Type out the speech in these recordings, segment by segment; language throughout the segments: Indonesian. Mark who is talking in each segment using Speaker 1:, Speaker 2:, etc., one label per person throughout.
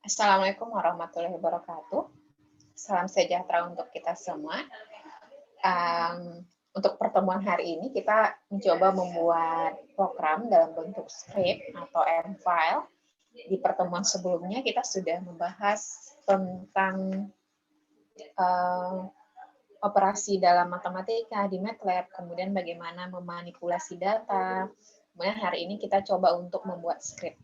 Speaker 1: Assalamualaikum warahmatullahi wabarakatuh. Salam sejahtera untuk kita semua. Untuk pertemuan hari ini kita mencoba membuat program dalam bentuk script atau M-file. Di pertemuan sebelumnya kita sudah membahas tentang operasi dalam matematika di MATLAB, kemudian bagaimana memanipulasi data. Kemudian hari ini kita coba untuk membuat script.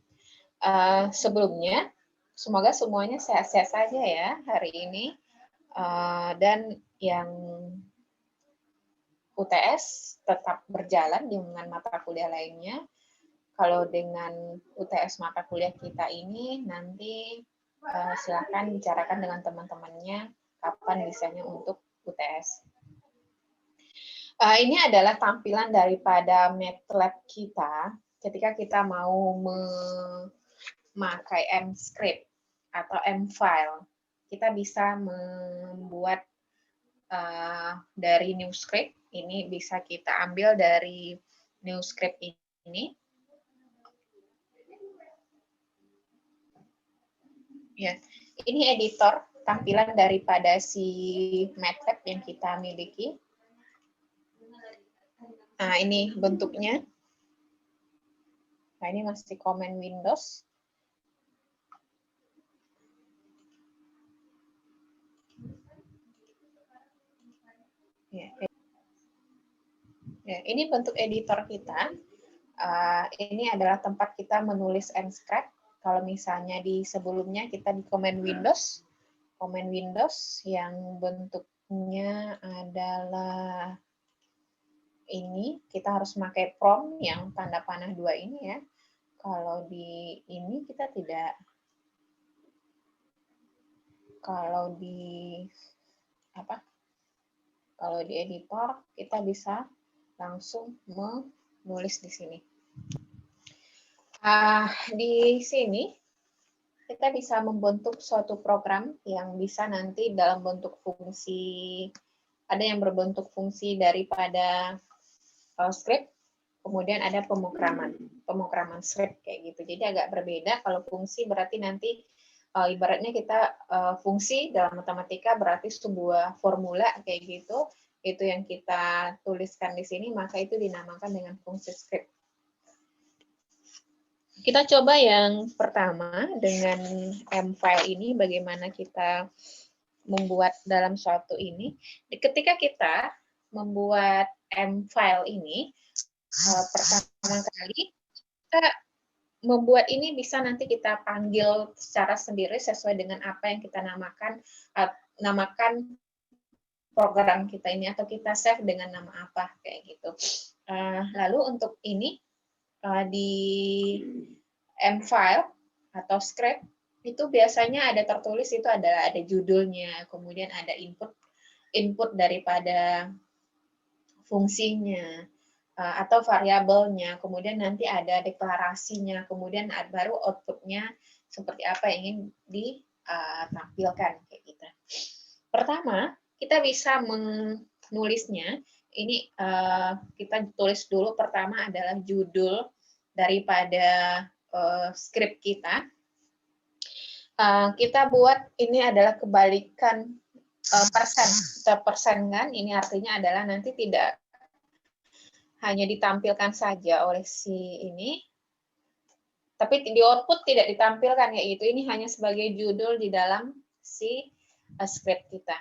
Speaker 1: Sebelumnya, semoga semuanya sehat-sehat saja ya hari ini. Dan yang UTS tetap berjalan dengan mata kuliah lainnya. Kalau dengan UTS mata kuliah kita ini, nanti silakan bicarakan dengan teman-temannya kapan bisanya untuk UTS. Ini adalah tampilan daripada MATLAB kita ketika kita mau memakai M-script atau M-file. Kita bisa membuat dari new script. Ini bisa kita ambil dari new script ini. Ya, ini editor tampilan daripada si MATLAB yang kita miliki. Nah, ini bentuknya. Nah, ini masih command Windows. Ya, ini bentuk editor kita. Ini adalah tempat kita menulis M-script. Kalau misalnya di sebelumnya kita di command Windows yang bentuknya adalah ini, kita harus pakai prompt yang tanda panah 2 ini ya. Kalau di ini kita tidak, kalau di editor kita bisa langsung menulis di sini. Di sini kita bisa membentuk suatu program yang bisa nanti dalam bentuk fungsi, ada yang berbentuk fungsi daripada script, kemudian ada pemrograman script kayak gitu. Jadi agak berbeda. Kalau fungsi berarti nanti ibaratnya kita fungsi dalam matematika berarti sebuah formula kayak gitu. Itu yang kita tuliskan di sini, maka itu dinamakan dengan fungsi script. Kita coba yang pertama dengan M-file ini, bagaimana kita membuat dalam suatu ini. Ketika kita membuat M-file ini, pertama kali kita membuat ini bisa nanti kita panggil secara sendiri sesuai dengan apa yang kita namakan program kita ini, atau kita save dengan nama apa kayak gitu. Lalu untuk ini di M-file atau script itu biasanya ada tertulis, itu ada judulnya, kemudian ada input daripada fungsinya atau variabelnya, kemudian nanti ada deklarasinya, kemudian baru outputnya seperti apa yang ingin ditampilkan kayak gitu. Pertama, kita bisa menulisnya. Ini kita tulis dulu, pertama adalah judul daripada script kita. Kita buat ini adalah kebalikan persen. Kita persenkan, ini artinya adalah nanti tidak hanya ditampilkan saja oleh si ini, tapi di output tidak ditampilkan kayak gitu. Ini hanya sebagai judul di dalam si script kita.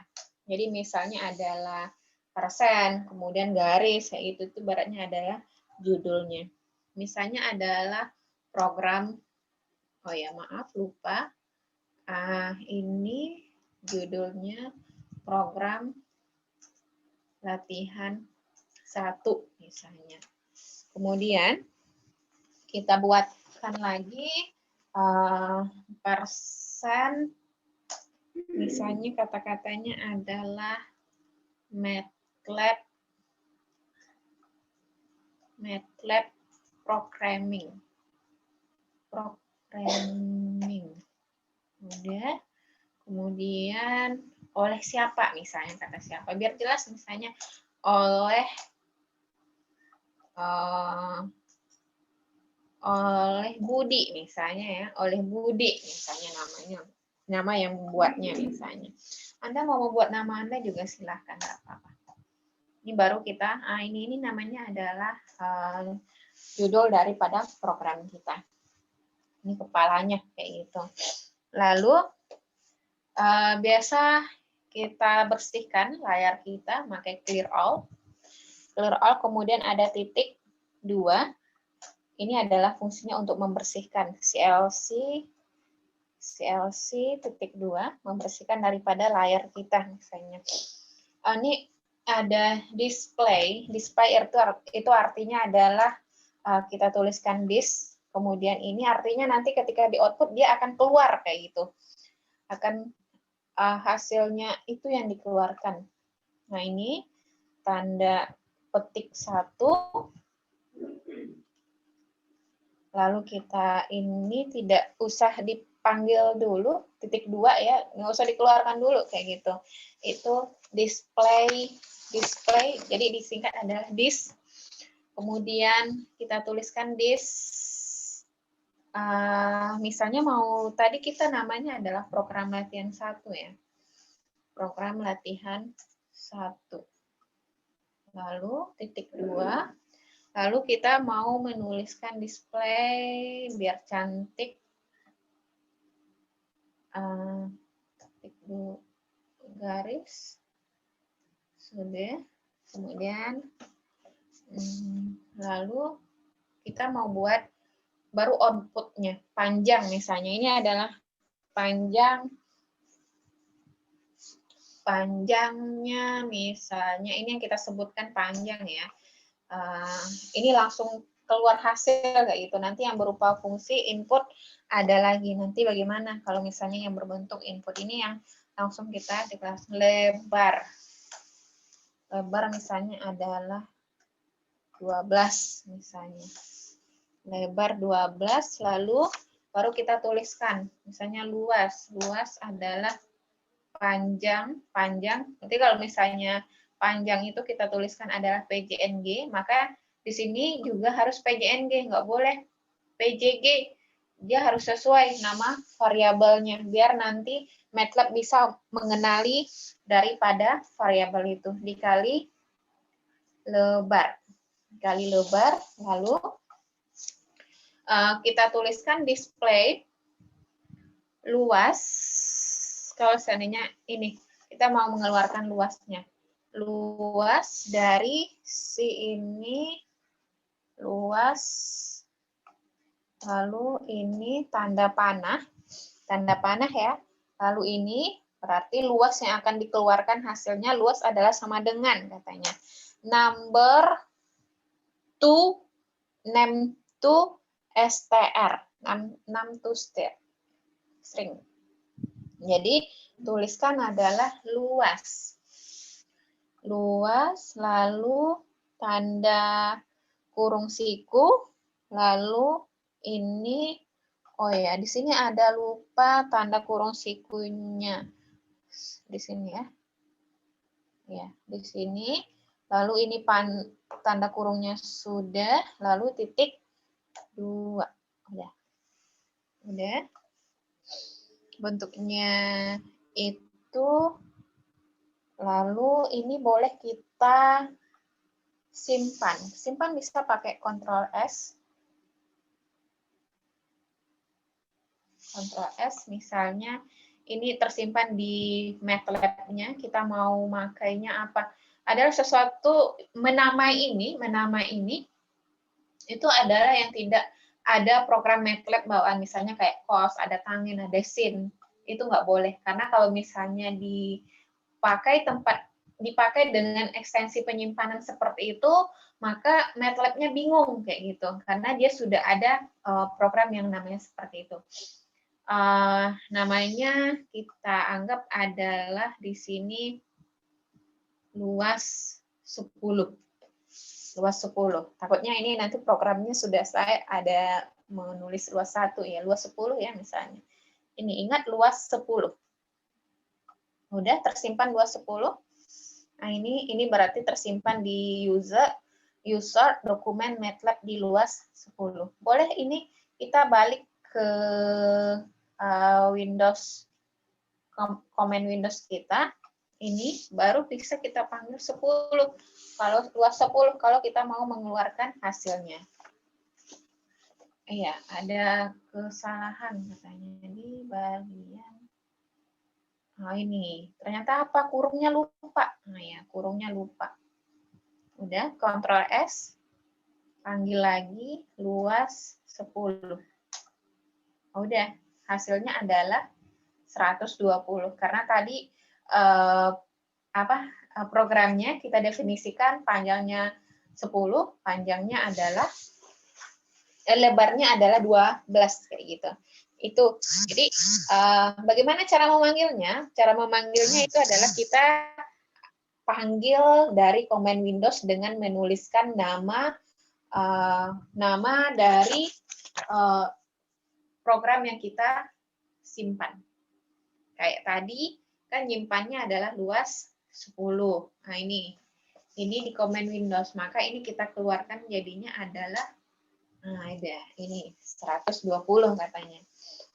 Speaker 1: Jadi misalnya adalah persen, kemudian garis kayak gitu, itu ibaratnya adalah judulnya. Misalnya adalah program, oh ya maaf lupa, ini judulnya program latihan 1 misalnya. Kemudian kita buatkan lagi persen, misalnya kata-katanya adalah MATLAB programming. Kemudian oleh siapa, misalnya kata siapa, biar jelas, misalnya oleh oleh Budi misalnya ya, oleh Budi misalnya namanya, nama yang membuatnya misalnya. Anda mau membuat nama Anda juga silahkan, nggak apa-apa. Ini baru kita, ini namanya adalah judul daripada program kita. Ini kepalanya kayak gitu. Lalu biasa kita bersihkan layar kita pakai clear all. Clear all, kemudian ada titik 2. Ini adalah fungsinya untuk membersihkan CLC titik 2, membersihkan daripada layar kita misalnya. Ini ada display itu artinya adalah kita tuliskan this, kemudian ini artinya nanti ketika di output dia akan keluar kayak gitu. Akan hasilnya itu yang dikeluarkan. Nah, ini tanda petik 1. Lalu kita ini tidak usah dipanggil dulu, titik 2 ya, nggak usah dikeluarkan dulu kayak gitu. Itu display, jadi disingkat adalah this. Kemudian kita tuliskan this. Misalnya mau, tadi kita namanya adalah program latihan 1 ya. Program latihan 1. Lalu titik 2. Lalu kita mau menuliskan display biar cantik. Titik 2 garis. Sudah. Kemudian lalu kita mau buat baru outputnya panjang misalnya. Ini adalah panjangnya misalnya. Ini yang kita sebutkan panjang ya. Ini langsung keluar hasil kayak gitu. Nanti yang berupa fungsi input ada lagi. Nanti bagaimana kalau misalnya yang berbentuk input ini yang langsung kita deklarasi lebar. Lebar misalnya adalah 12 misalnya. Lebar 12, lalu baru kita tuliskan. Misalnya luas. Luas adalah panjang. Nanti kalau misalnya panjang itu kita tuliskan adalah PJNG, maka di sini juga harus PJNG, nggak boleh PJG. Dia harus sesuai nama variabelnya, biar nanti MATLAB bisa mengenali daripada variabel itu. Dikali lebar. Lalu kita tuliskan display luas. Kalau seandainya ini, kita mau mengeluarkan luasnya. Luas dari si ini, luas, lalu ini tanda panah ya. Lalu ini berarti luas yang akan dikeluarkan hasilnya, luas adalah sama dengan katanya. Number to name to str. Name to string. Jadi tuliskan adalah luas. Luas, lalu tanda kurung siku, lalu ini, oh ya, di sini ada lupa tanda kurung sikunya. Di sini ya. Ya, di sini. Lalu ini tanda kurungnya sudah, lalu titik 2. Udah. Bentuknya itu, lalu ini boleh kita simpan. Simpan bisa pakai Ctrl S. Ctrl S misalnya ini tersimpan di MATLAB-nya, kita mau makainya apa? Adalah sesuatu menamai ini itu adalah yang tidak ada program MATLAB bawaan, misalnya kayak cos, ada tangent, ada sin, itu nggak boleh. Karena kalau misalnya dipakai dengan ekstensi penyimpanan seperti itu, maka MATLAB-nya bingung kayak gitu, karena dia sudah ada program yang namanya seperti itu. Namanya kita anggap adalah di sini luas 10. Luas 10. Takutnya ini nanti programnya sudah saya ada menulis luas 1 ya, luas 10 ya misalnya. Ini ingat luas 10. Udah tersimpan luas 10. Nah, ini berarti tersimpan di user. user dokumen MATLAB di luas 10. Boleh ini kita balik ke Windows, komen Windows kita, ini baru bisa kita panggil 10. Kalau luas 10, kalau kita mau mengeluarkan hasilnya. Iya, ada kesalahan katanya di bagian. Nah ini, ternyata apa? Kurungnya lupa. Nah ya, kurungnya lupa. Udah, Ctrl S, panggil lagi, luas 10. Udah, hasilnya adalah 120. Karena tadi programnya kita definisikan panjangnya 10, panjangnya adalah lebarnya adalah 12 kayak gitu. Itu. Jadi bagaimana cara memanggilnya? Cara memanggilnya itu adalah kita panggil dari komen Windows dengan menuliskan nama dari program yang kita simpan. Kayak tadi kan nyimpannya adalah luas 10. Nah ini di komen Windows, maka ini kita keluarkan jadinya adalah ada ini 120 katanya.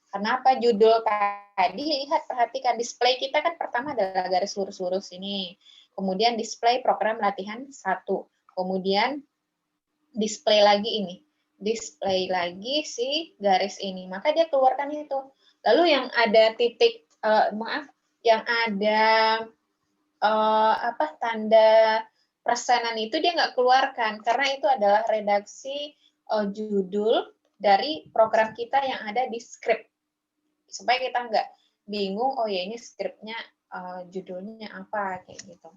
Speaker 1: Kenapa judul tadi? Lihat, perhatikan display kita kan pertama adalah garis lurus-lurus ini. Kemudian display program latihan 1. Kemudian display lagi ini. Display lagi si garis ini. Maka dia keluarkan itu. Lalu yang ada titik yang ada tanda persenan itu dia nggak keluarkan karena itu adalah redaksi judul dari program kita yang ada di script, supaya kita nggak bingung, oh ya ini scriptnya judulnya apa kayak gitu.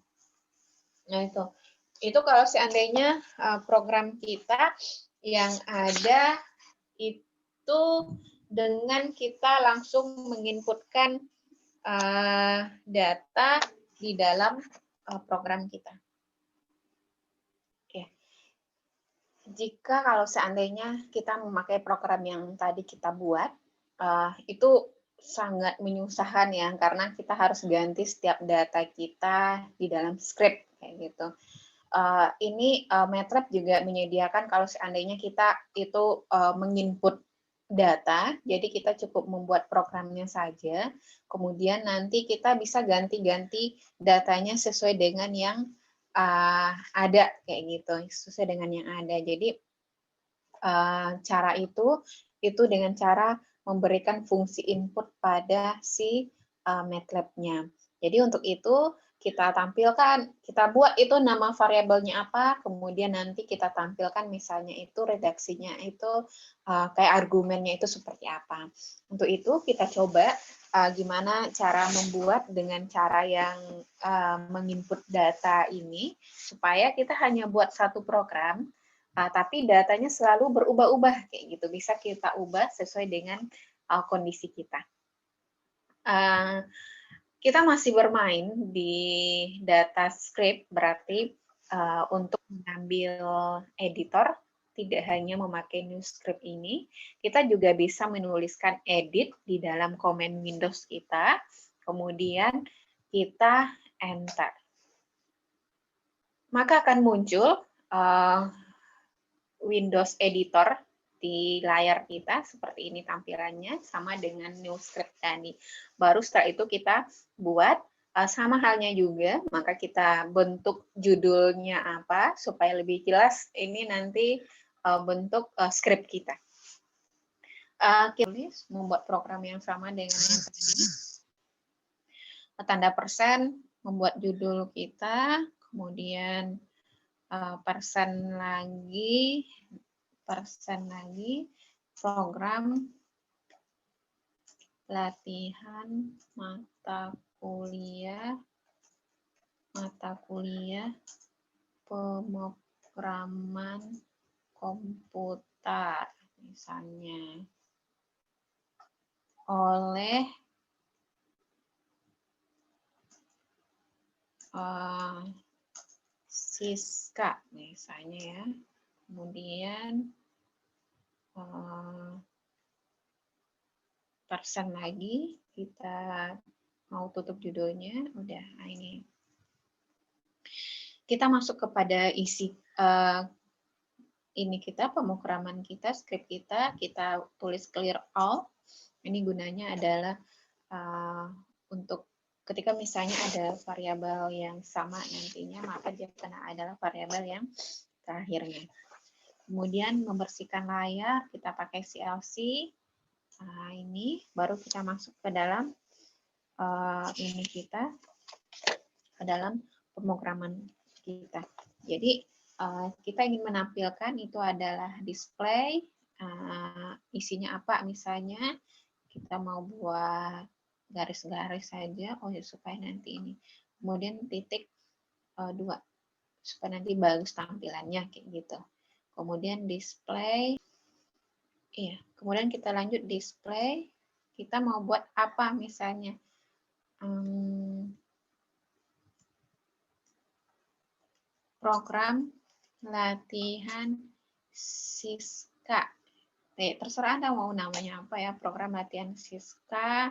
Speaker 1: Nah itu kalau seandainya program kita yang ada itu dengan kita langsung menginputkan data di dalam program kita. Jika kalau seandainya kita memakai program yang tadi kita buat, itu sangat menyusahkan ya, karena kita harus ganti setiap data kita di dalam script kayak gitu. Ini MATLAB juga menyediakan kalau seandainya kita itu menginput data, jadi kita cukup membuat programnya saja, kemudian nanti kita bisa ganti-ganti datanya sesuai dengan yang ada kayak gitu, sesuai dengan yang ada. Jadi cara itu dengan cara memberikan fungsi input pada si MATLAB-nya. Jadi untuk itu kita tampilkan, kita buat itu nama variabelnya apa, kemudian nanti kita tampilkan misalnya itu redaksinya itu kayak argumennya itu seperti apa. Untuk itu kita coba gimana cara membuat dengan cara yang menginput data ini, supaya kita hanya buat satu program, tapi datanya selalu berubah-ubah kayak gitu. Bisa kita ubah sesuai dengan kondisi kita. Kita masih bermain di data script, berarti untuk mengambil editor tidak hanya memakai new script ini, kita juga bisa menuliskan edit di dalam komen Windows kita, kemudian kita enter. Maka akan muncul Windows Editor di layar kita, seperti ini tampilannya, sama dengan new script tadi. Baru setelah itu kita buat, sama halnya juga, maka kita bentuk judulnya apa, supaya lebih jelas ini nanti bentuk script kita. Kita membuat program yang sama dengan yang tadi. Tanda persen, membuat judul kita, kemudian persen lagi, program latihan mata kuliah pemrograman komputer misalnya oleh Siska misalnya ya. Kemudian persen lagi, kita mau tutup judulnya, udah. Nah ini kita masuk kepada isi ini kita, pemrograman kita, script kita tulis clear all. Ini gunanya adalah untuk ketika misalnya ada variabel yang sama nantinya, maka dia kena adalah variabel yang terakhirnya. Kemudian membersihkan layar, kita pakai CLC. Nah, ini baru kita masuk ke dalam ini kita, ke dalam pemrograman kita. Jadi kita ingin menampilkan itu adalah display, isinya apa misalnya, kita mau buat garis-garis saja, oh ya supaya nanti ini. Kemudian titik 2, supaya nanti bagus tampilannya kayak gitu. Kemudian display, iya. Kemudian kita lanjut display. Kita mau buat apa misalnya? Program latihan Siska. Terserah Anda mau namanya apa ya, program latihan Siska.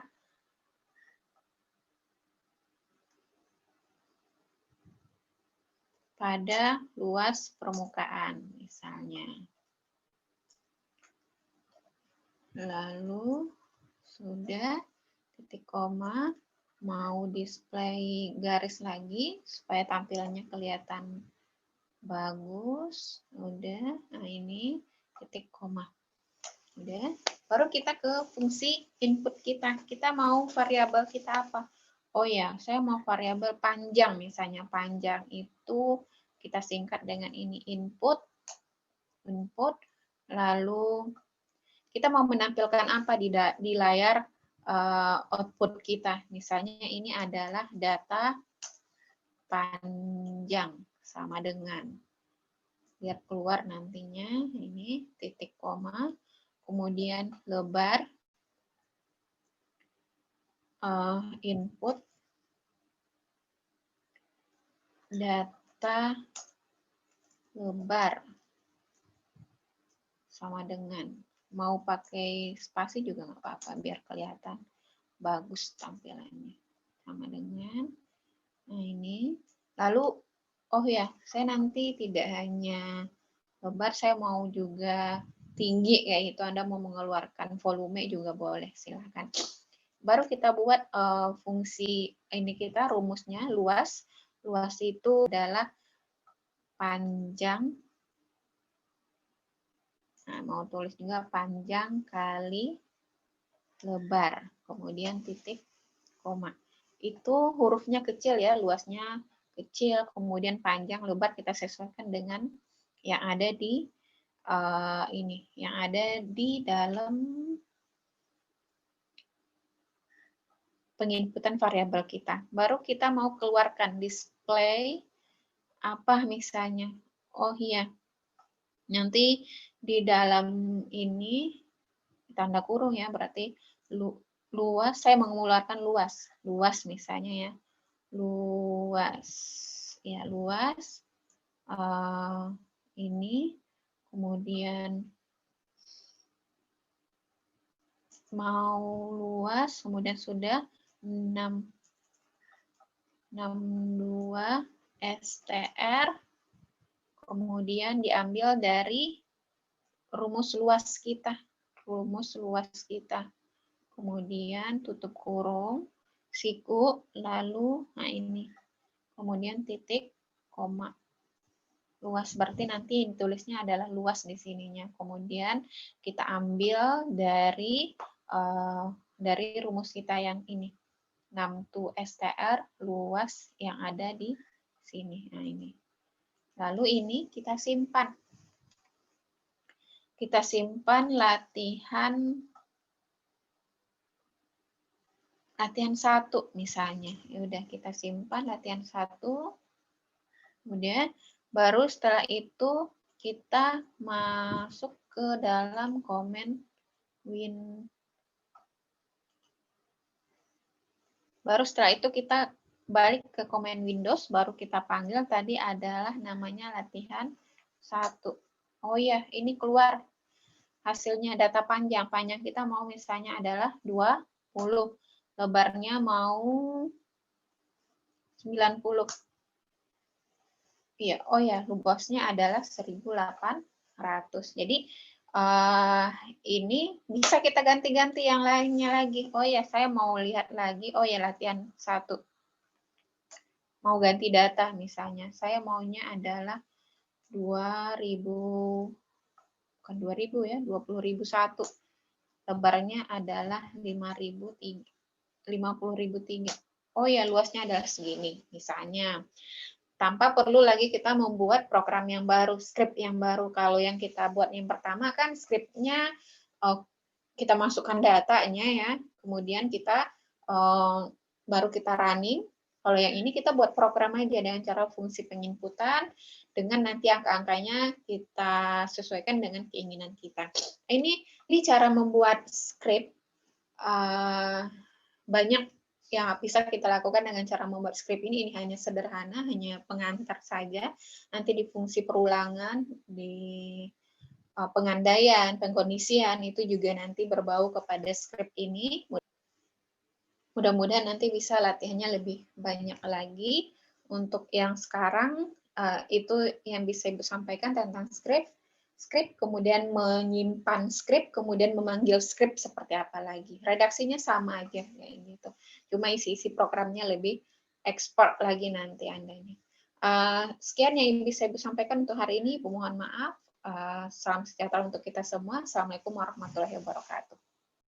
Speaker 1: Pada luas permukaan misalnya. Lalu sudah, titik koma, mau display garis lagi supaya tampilannya kelihatan bagus. Udah, nah ini titik koma. Udah, baru kita ke fungsi input kita. Kita mau variabel kita apa? Oh ya, saya mau variabel panjang misalnya. Panjang itu kita singkat dengan ini input. Lalu kita mau menampilkan apa di layar output kita. Misalnya ini adalah data panjang sama dengan, biar keluar nantinya ini titik koma, kemudian lebar, input data lebar sama dengan, mau pakai spasi juga nggak apa-apa biar kelihatan bagus tampilannya, sama dengan, nah ini. Lalu oh ya, saya nanti tidak hanya lebar, saya mau juga tinggi kayak itu. Anda mau mengeluarkan volume juga boleh, silahkan. Baru kita buat fungsi ini kita, rumusnya luas. Luas itu adalah panjang. Nah, mau tulis juga panjang kali lebar. Kemudian titik koma. Itu hurufnya kecil ya, luasnya kecil. Kemudian panjang, lebar kita sesuaikan dengan yang ada di ini, yang ada di dalam penginputan variabel kita. Baru kita mau keluarkan display apa misalnya. Oh iya, nanti di dalam ini tanda kurung ya, berarti luas, saya mengeluarkan luas. Luas misalnya ya. Luas. Ya, luas. Ini kemudian mau luas, kemudian sudah 62 STR, kemudian diambil dari rumus luas kita. Rumus luas kita. Kemudian tutup kurung, siku, lalu, nah ini. Kemudian titik, koma. Luas, berarti nanti tulisnya adalah luas di sininya. Kemudian kita ambil dari rumus kita yang ini. 62 STR luas yang ada di sini. Nah, ini. Lalu ini kita simpan. Kita simpan latihan 1 misalnya. Ya udah, kita simpan latihan 1. Kemudian baru setelah itu kita masuk ke dalam komen win. Baru setelah itu kita balik ke komen Windows, baru kita panggil tadi adalah namanya latihan 1. Oh iya, ini keluar hasilnya data panjang. Panjang kita mau misalnya adalah 20. Lebarnya mau 90. Iya, oh ya, luasnya adalah 1080. Jadi ini bisa kita ganti-ganti yang lainnya lagi. Oh ya, saya mau lihat lagi. Oh ya, latihan 1. Mau ganti data misalnya. Saya maunya adalah 2000, bukan 2000 ya, 20.001. Lebarnya adalah 50.003. Oh ya, luasnya adalah segini misalnya. Tanpa perlu lagi kita membuat program yang baru, script yang baru. Kalau yang kita buat yang pertama kan scriptnya kita masukkan datanya ya, kemudian kita baru kita running. Kalau yang ini kita buat program aja dengan cara fungsi penginputan, dengan nanti angka-angkanya kita sesuaikan dengan keinginan kita. Ini cara membuat script banyak yang bisa kita lakukan dengan cara membuat script ini hanya sederhana, hanya pengantar saja. Nanti di fungsi perulangan, di pengandaian, pengkondisian, itu juga nanti berbau kepada script ini. Mudah-mudahan nanti bisa latihannya lebih banyak lagi. Untuk yang sekarang, itu yang bisa Ibu sampaikan tentang script, kemudian menyimpan script, kemudian memanggil script seperti apa lagi. Redaksinya sama aja, kayak gitu. Cuma isi-isi programnya lebih expert lagi nanti Andanya. Sekian yang bisa Ibu sampaikan untuk hari ini. Ibu mohon maaf. Salam sejahtera untuk kita semua. Assalamualaikum warahmatullahi wabarakatuh.